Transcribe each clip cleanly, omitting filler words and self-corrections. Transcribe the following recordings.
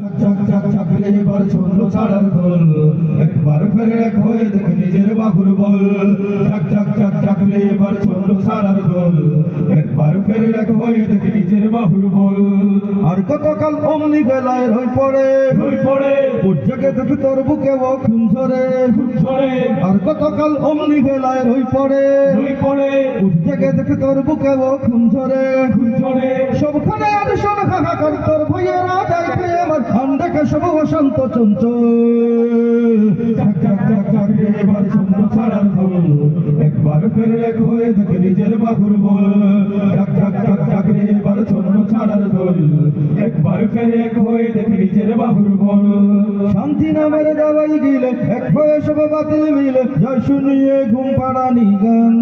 চাক চাক চাকরে এবার ছন্দ ছাড়ার দোল একবার ফেরে এক হয়ে দেখ নিজের বাহুর বল চাক চাক চাক চাকরে এবার ছন্দ ছাড়ার দোল একবার ফেরে এক হয়ে দেখ নিজের বাহুর বল আর কতকাল অমনি বেলায় রই পড়ে উজ্জাকে দেখ তোর বুকে ও খুন ঝরে আর কতকাল অমনি বেলায় রই পড়ে উজ্জাকে দেখ তোর বুকে ও খুন ঝরে সবখানে আর শোন হাহাকার তোর ভয়েরা দেখে আমার দেখে সব অশান্ত চঞ্চল এবার ছন্দ ছাড়ার দোল একবার ফেরে এক হয়ে দেখে নিজের বাহুর বল চাকরি এবার ছন্দ ছাড়ার দোল একবার ফেরে এক হয়ে দেখে নিজের বাহুর বল শান্তি নামের দাওয়াই গিলে এক হয়ে সব বাতিল মিলে জয় শুনিয়ে ঘুম পাড়ানি গান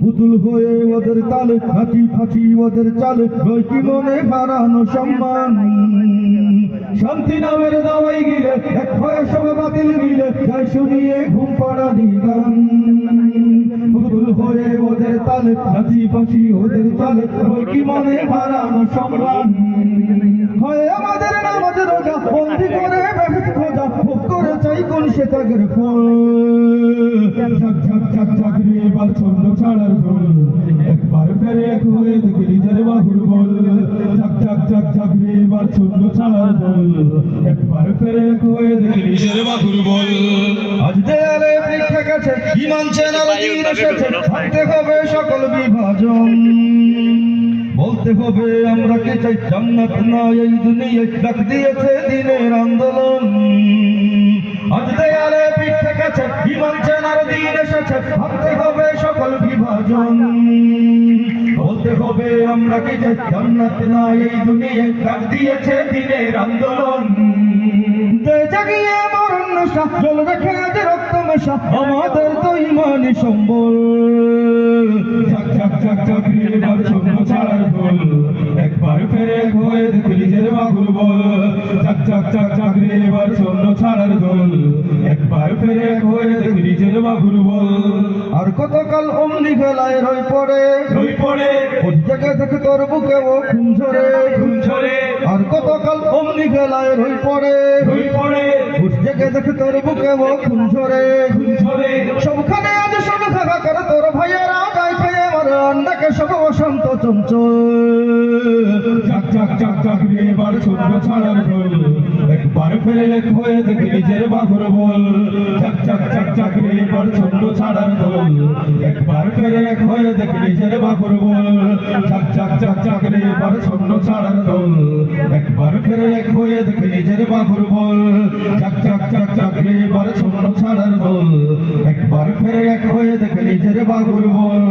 পুতুল হয়ে ওদের তালে হাঁচি ফাঁচি ওদের চালে রই কি মনে হারানো সম্মান শান্তি নামের দাওয়াই গিলে এক হয়ে সব বাতিল মিলে জয় শুনিয়ে ঘুম পাড়ানি গান পুতুল হয়ে ওদের তালে হাঁচি ফাঁচি ওদের চালে রই কি মনে হারানো সম্মান হয় আমাদের নামাজ রোজা বন্দি করে বেহেশত খোঁজা ভোগ করে চাই কোন সে ত্যাগের ফল চাকরি এবার ছন্দ ছাড়ার দোল একবার ফেরে এক হয়ে দেখে নিজের বাহুর বল চাকরি এবার ছন্দ ছাড়ার দোল একবার ফেরে এক হয়ে দেখে নিজের বাহুর বল আজ দেয়ালে পরীক্ষা গেছে কি মানছে না দিন এসেছে ভাবতে হবে সকল বিভাজন বলতে হবে আমরা কে চাই জান্নাত না এই দুনিয়ায় ডাক দিয়েছে দিনের আন্দোলন আজ দেয়ালে পিঠ ঠেকেছে কি মানছে না দিন এসেছে ভাবতে হবে সকল বিভাজন বলতে হবে আমরা কে চাই জান্নাত না এই দুনিয়ায় ডাক দিয়েছে দিনের আন্দোলন জাগিয়ে মরণ নেশা জল রেখে আজ রক্ত মেশা আমাদের তো ইমানি সম্বল চাকরি এবার ছন্দ ছাড়ার দোল একবার ফেরে এক হয়ে দেখে নিজের বাহুর বল চাকরি এবার ছন্দ ছাড়ার দোল একবার ফেরে এক হয়ে দেখে নিজের বাহুর বল আর কতকাল অমনি বেলায় রই পড়ে উজ্জাকে দেখে তোর বুকে ও খুন ঝরে আর কতকাল অমনি বেলায় রই পড়ে উজ্জাকে দেখে তোর বুকে ও খুন ঝরে সবখানে আজ সব থাকা করে তোর ভাইয়েরা গাই খেয়ে আমার দেখে সব অশান্ত চঞ্চল চাকরি এবার ছন্দ ছাড়ার দোল একবার ফেরে এক হয়ে দেখে নিজের বাহুর বল চাকরি এবার ছন্দ ছাড়ার দোল একবার ফেরে এক হয়ে দেখে নিজের বাহুর বল চাকরি এবার ছন্দ ছাড়ার দোল একবার ফেরে এক হয়ে দেখে নিজের বাহুর বল চাকরি এবার ছন্দ ছাড়ার দোল একবার ফেরে এক হয়ে দেখে নিজের বাহুর বল